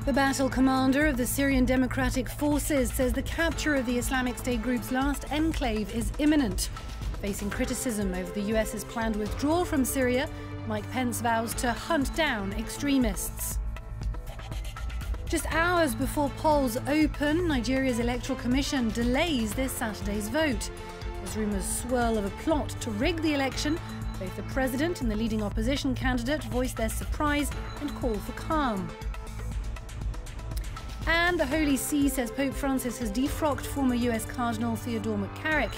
The battle commander of the Syrian Democratic Forces says the capture of the Islamic State group's last enclave is imminent. Facing criticism over the US's planned withdrawal from Syria, Mike Pence vows to hunt down extremists. Just hours before polls open, Nigeria's Electoral Commission delays this Saturday's vote. As rumours swirl of a plot to rig the election, both the president and the leading opposition candidate voiced their surprise and call for calm. And the Holy See says Pope Francis has defrocked former US Cardinal Theodore McCarrick.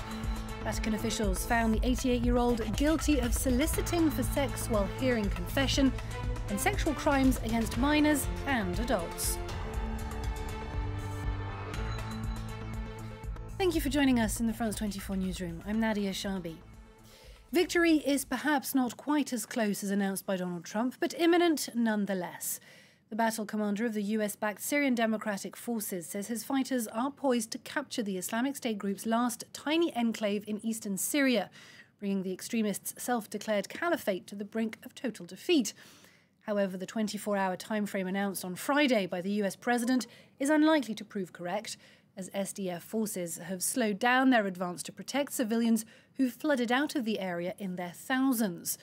Vatican officials found the 88-year-old guilty of soliciting for sex while hearing confession and sexual crimes against minors and adults. Thank you for joining us in the France 24 newsroom. I'm Nadia Sharbi. Victory is perhaps not quite as close as announced by Donald Trump, but imminent nonetheless. The battle commander of the US-backed Syrian Democratic Forces says his fighters are poised to capture the Islamic State group's last tiny enclave in eastern Syria, bringing the extremists' self-declared caliphate to the brink of total defeat. However, the 24-hour timeframe announced on Friday by the US president is unlikely to prove correct, as SDF forces have slowed down their advance to protect civilians who flooded out of the area in their thousands.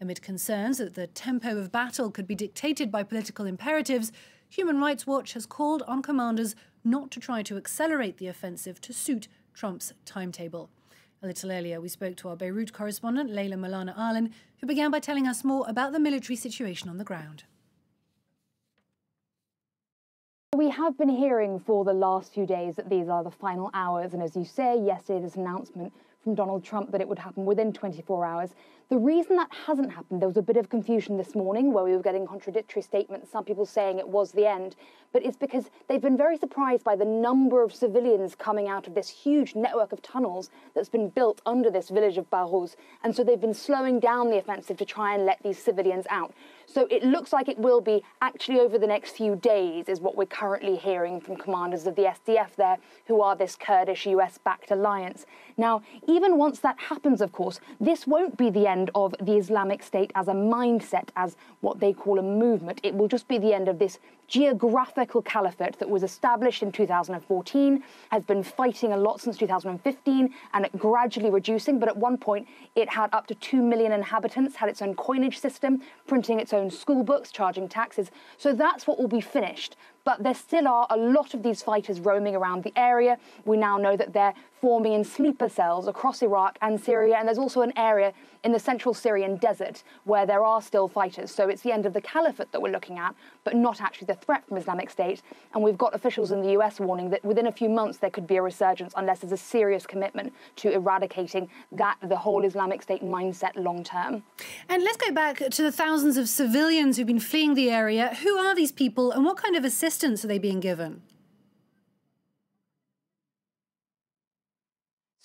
Amid concerns that the tempo of battle could be dictated by political imperatives, Human Rights Watch has called on commanders not to try to accelerate the offensive to suit Trump's timetable. A little earlier, we spoke to our Beirut correspondent, Leila Malana-Arlen, who began by telling us more about the military situation on the ground. We have been hearing for the last few days that these are the final hours, and as you say, yesterday there's an announcement from Donald Trump that it would happen within 24 hours. The reason that hasn't happened, there was a bit of confusion this morning where we were getting contradictory statements, some people saying it was the end, but it's because they've been very surprised by the number of civilians coming out of this huge network of tunnels that's been built under this village of Bahrouz, and so they've been slowing down the offensive to try and let these civilians out. So it looks like it will be actually over the next few days, is what we're currently hearing from commanders of the SDF there, who are this Kurdish US-backed alliance. Now, even once that happens, of course, this won't be the end of the Islamic State as a mindset, as what they call a movement. It will just be the end of this geographical caliphate that was established in 2014, has been fighting a lot since 2015 and gradually reducing, but at one point it had up to 2 million inhabitants, had its own coinage system, printing its own school books, charging taxes. So that's what will be finished. But there still are a lot of these fighters roaming around the area. We now know that they're forming in sleeper cells across Iraq and Syria, and there's also an area in the central Syrian desert where there are still fighters. So it's the end of the caliphate that we're looking at, but not actually the threat from Islamic State. And we've got officials in the US warning that within a few months there could be a resurgence unless there's a serious commitment to eradicating the whole Islamic State mindset long term. And let's go back to the thousands of civilians who've been fleeing the area. Who are these people and what kind of assistance are they being given?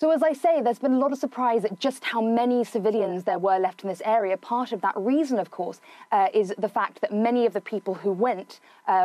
So as I say, there's been a lot of surprise at just how many civilians there were left in this area. Part of that reason, of course, is the fact that many of the people who went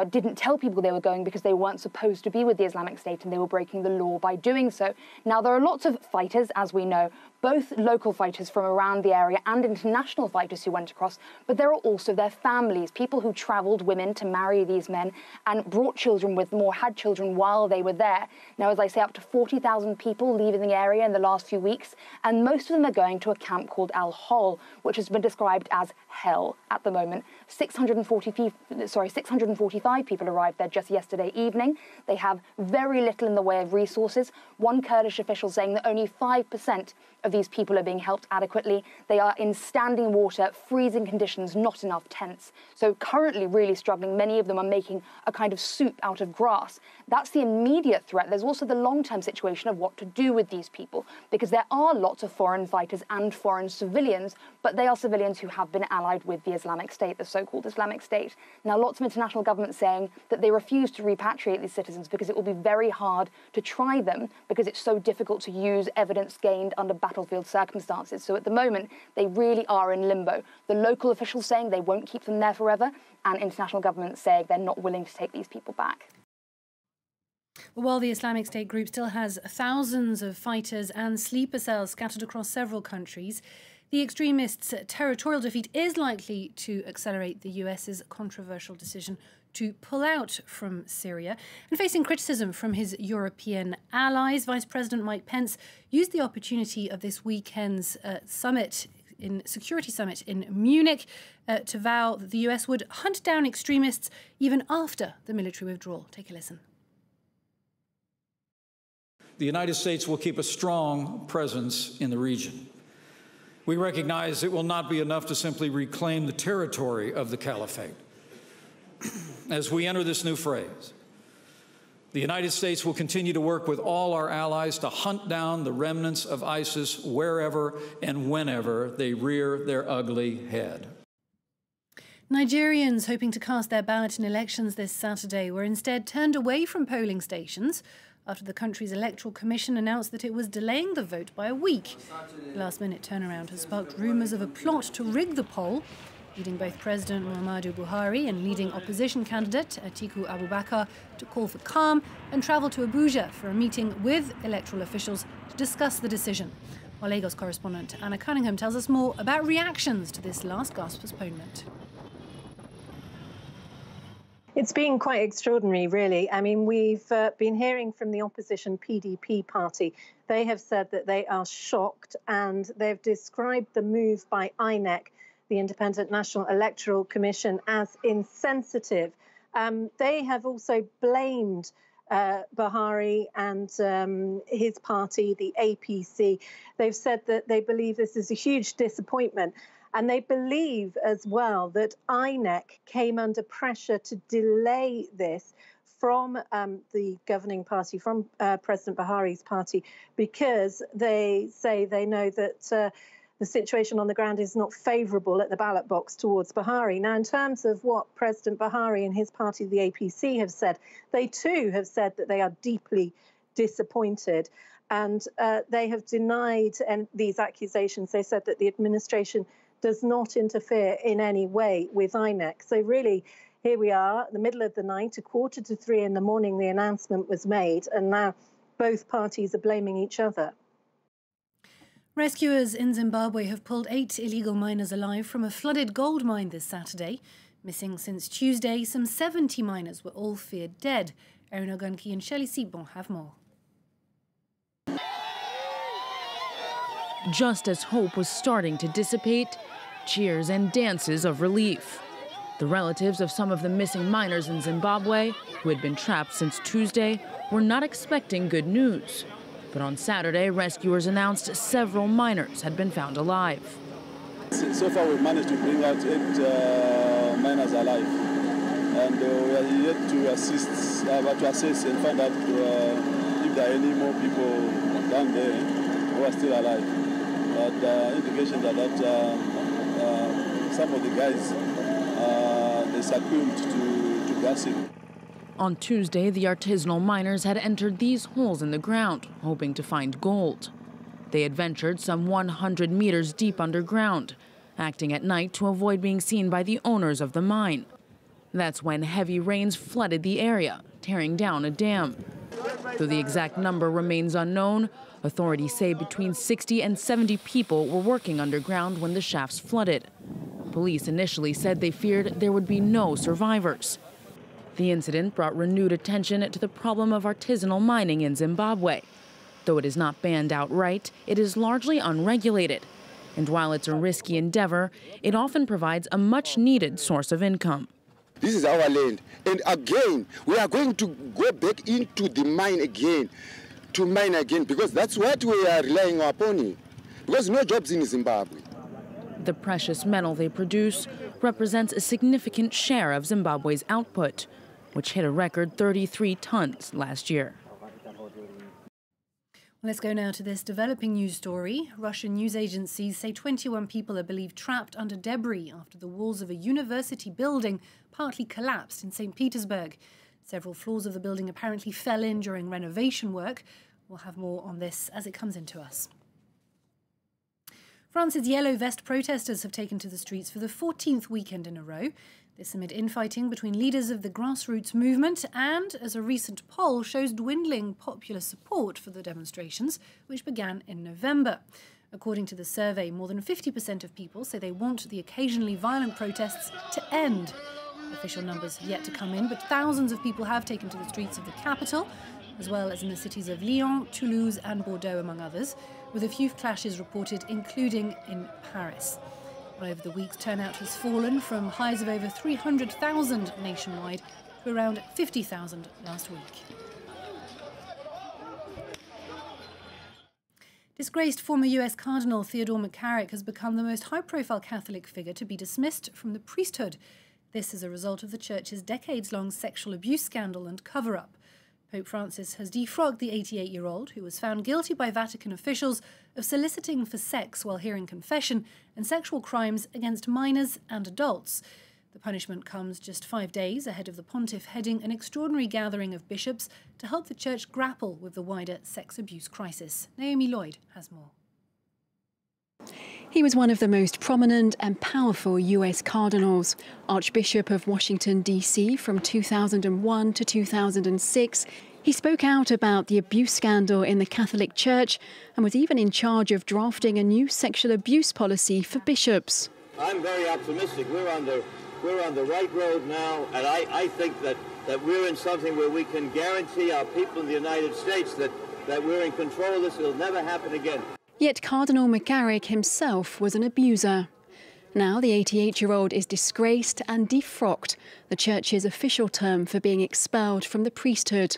didn't tell people they were going because they weren't supposed to be with the Islamic State and they were breaking the law by doing so. Now, there are lots of fighters, as we know, both local fighters from around the area and international fighters who went across, but there are also their families, people who travelled, women, to marry these men and brought children with them or had children while they were there. Now, as I say, up to 40,000 people leaving the area in the last few weeks, and most of them are going to a camp called Al-Hol, which has been described as hell at the moment. 645 people arrived there just yesterday evening. They have very little in the way of resources. One Kurdish official saying that only 5% of these people are being helped adequately. They are in standing water, freezing conditions, not enough tents. So currently really struggling. Many of them are making a kind of soup out of grass. That's the immediate threat. There's also the long-term situation of what to do with these people, because there are lots of foreign fighters and foreign civilians, but they are civilians who have been allied with the Islamic State, the so-called Islamic State. Now, lots of international governments saying that they refuse to repatriate these citizens because it will be very hard to try them, because it's so difficult to use evidence gained under battlefield circumstances. So at the moment, they really are in limbo. The local officials saying they won't keep them there forever, and international governments saying they're not willing to take these people back. Well, while the Islamic State group still has thousands of fighters and sleeper cells scattered across several countries, the extremists' territorial defeat is likely to accelerate the US's controversial decision to pull out from Syria. And facing criticism from his European allies, Vice President Mike Pence used the opportunity of this weekend's security summit in Munich to vow that the US would hunt down extremists even after the military withdrawal. Take a listen. The United States will keep a strong presence in the region. We recognize it will not be enough to simply reclaim the territory of the caliphate. As we enter this new phase, the United States will continue to work with all our allies to hunt down the remnants of ISIS wherever and whenever they rear their ugly head. Nigerians hoping to cast their ballot in elections this Saturday were instead turned away from polling stations after the country's electoral commission announced that it was delaying the vote by a week. The last-minute turnaround has sparked rumours of a plot to rig the poll, leading both President Muhammadu Buhari and leading opposition candidate Atiku Abubakar to call for calm and travel to Abuja for a meeting with electoral officials to discuss the decision. Our Lagos correspondent Anna Cunningham tells us more about reactions to this last-gasp postponement. It's been quite extraordinary, really. I mean, we've been hearing from the opposition PDP party. They have said that they are shocked, and they've described the move by INEC, the Independent National Electoral Commission, as insensitive. They have also blamed Buhari and his party, the APC. They've said that they believe this is a huge disappointment. And they believe as well that INEC came under pressure to delay this from the governing party, from President Buhari's party, because they say they know that the situation on the ground is not favourable at the ballot box towards Buhari. Now, in terms of what President Buhari and his party, the APC, have said, they too have said that they are deeply disappointed. And they have denied these accusations. They said that the administration does not interfere in any way with INEC. So really, here we are, the middle of the night, 2:45 in the morning, the announcement was made, and now both parties are blaming each other. Rescuers in Zimbabwe have pulled 8 illegal miners alive from a flooded gold mine this Saturday. Missing since Tuesday, some 70 miners were all feared dead. Erin Ogunki and Shelley Seabon have more. Just as hope was starting to dissipate, cheers and dances of relief. The relatives of some of the missing miners in Zimbabwe, who had been trapped since Tuesday, were not expecting good news. But on Saturday, rescuers announced several miners had been found alive. So far, we've managed to bring out 8 miners alive. And we are yet to assist, to assess and find out if there are any more people down there who are still alive. But indications are that some of the guys they succumbed to gassing. On Tuesday, the artisanal miners had entered these holes in the ground, hoping to find gold. They had ventured some 100 meters deep underground, acting at night to avoid being seen by the owners of the mine. That's when heavy rains flooded the area, tearing down a dam. Though the exact number remains unknown, authorities say between 60 and 70 people were working underground when the shafts flooded. Police initially said they feared there would be no survivors. The incident brought renewed attention to the problem of artisanal mining in Zimbabwe. Though it is not banned outright, it is largely unregulated. And while it's a risky endeavor, it often provides a much-needed source of income. This is our land. And again, we are going to go back into the mine again, to mine again, because that's what we are relying upon, because no jobs in Zimbabwe. The precious metal they produce represents a significant share of Zimbabwe's output, which hit a record 33 tons last year. Let's go now to this developing news story. Russian news agencies say 21 people are believed trapped under debris after the walls of a university building partly collapsed in St. Petersburg. Several floors of the building apparently fell in during renovation work. We'll have more on this as it comes into us. France's yellow vest protesters have taken to the streets for the 14th weekend in a row. This amid infighting between leaders of the grassroots movement and, as a recent poll shows, dwindling popular support for the demonstrations, which began in November. According to the survey, more than 50% of people say they want the occasionally violent protests to end. Official numbers have yet to come in, but thousands of people have taken to the streets of the capital, as well as in the cities of Lyon, Toulouse and Bordeaux, among others, with a few clashes reported, including in Paris. Over the weeks, turnout has fallen from highs of over 300,000 nationwide to around 50,000 last week. Disgraced former US Cardinal Theodore McCarrick has become the most high-profile Catholic figure to be dismissed from the priesthood. This is a result of the Church's decades-long sexual abuse scandal and cover-up. Pope Francis has defrogged the 88-year-old, who was found guilty by Vatican officials of soliciting for sex while hearing confession and sexual crimes against minors and adults. The punishment comes just 5 days ahead of the pontiff heading an extraordinary gathering of bishops to help the Church grapple with the wider sex abuse crisis. Naomi Lloyd has more. He was one of the most prominent and powerful US cardinals. Archbishop of Washington, D.C. from 2001 to 2006, he spoke out about the abuse scandal in the Catholic Church and was even in charge of drafting a new sexual abuse policy for bishops. I'm very optimistic. We're on the right road now, and I think that we're in something where we can guarantee our people in the United States that we're in control of this. It'll never happen again. Yet Cardinal McCarrick himself was an abuser. Now the 88-year-old is disgraced and defrocked, the Church's official term for being expelled from the priesthood.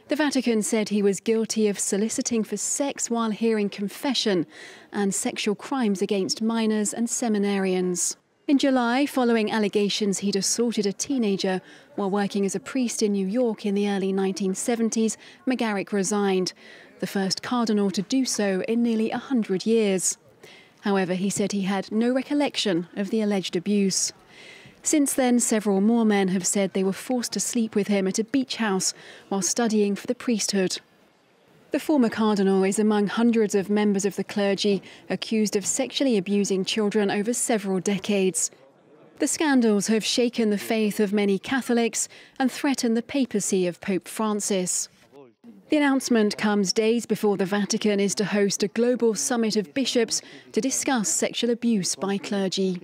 The Vatican said he was guilty of soliciting for sex while hearing confession and sexual crimes against minors and seminarians. In July, following allegations he'd assaulted a teenager while working as a priest in New York in the early 1970s, McCarrick resigned, the first cardinal to do so in nearly 100 years. However, he said he had no recollection of the alleged abuse. Since then, several more men have said they were forced to sleep with him at a beach house while studying for the priesthood. The former cardinal is among hundreds of members of the clergy accused of sexually abusing children over several decades. The scandals have shaken the faith of many Catholics and threatened the papacy of Pope Francis. The announcement comes days before the Vatican is to host a global summit of bishops to discuss sexual abuse by clergy.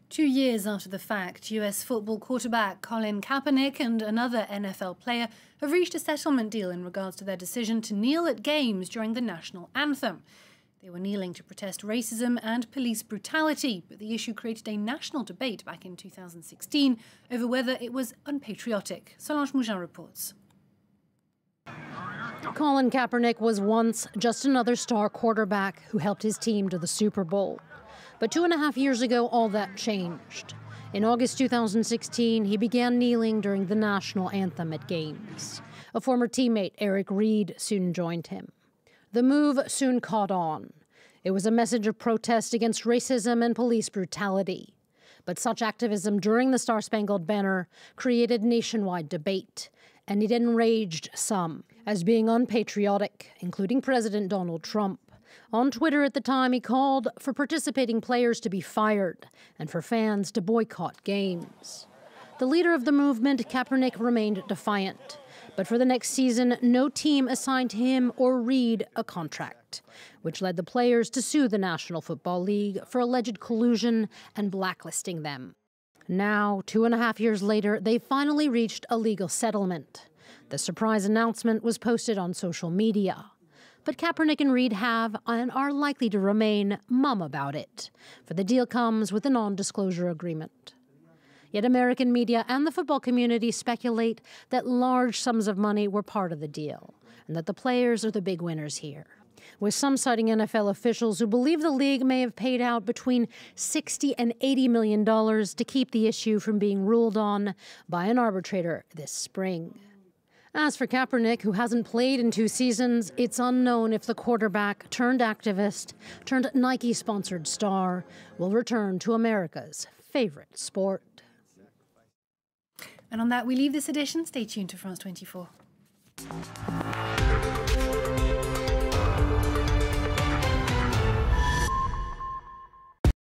2 years after the fact, US football quarterback Colin Kaepernick and another NFL player have reached a settlement deal in regards to their decision to kneel at games during the national anthem. They were kneeling to protest racism and police brutality, but the issue created a national debate back in 2016 over whether it was unpatriotic. Solange Mougin reports. Colin Kaepernick was once just another star quarterback who helped his team to the Super Bowl. But 2.5 years ago, all that changed. In August 2016, he began kneeling during the national anthem at games. A former teammate, Eric Reed, soon joined him. The move soon caught on. It was a message of protest against racism and police brutality. But such activism during the Star-Spangled Banner created nationwide debate, and it enraged some as being unpatriotic, including President Donald Trump. On Twitter at the time, he called for participating players to be fired and for fans to boycott games. The leader of the movement, Kaepernick, remained defiant. But for the next season, no team assigned him or Reed a contract, which led the players to sue the National Football League for alleged collusion and blacklisting them. Now, 2.5 years later, they finally reached a legal settlement. The surprise announcement was posted on social media. But Kaepernick and Reed have and are likely to remain mum about it, for the deal comes with a non-disclosure agreement. Yet American media and the football community speculate that large sums of money were part of the deal, and that the players are the big winners here, with some citing NFL officials who believe the league may have paid out between $60 and $80 million to keep the issue from being ruled on by an arbitrator this spring. As for Kaepernick, who hasn't played in 2 seasons, it's unknown if the quarterback turned activist, turned Nike-sponsored star, will return to America's favorite sport. And on that, we leave this edition. Stay tuned to France 24.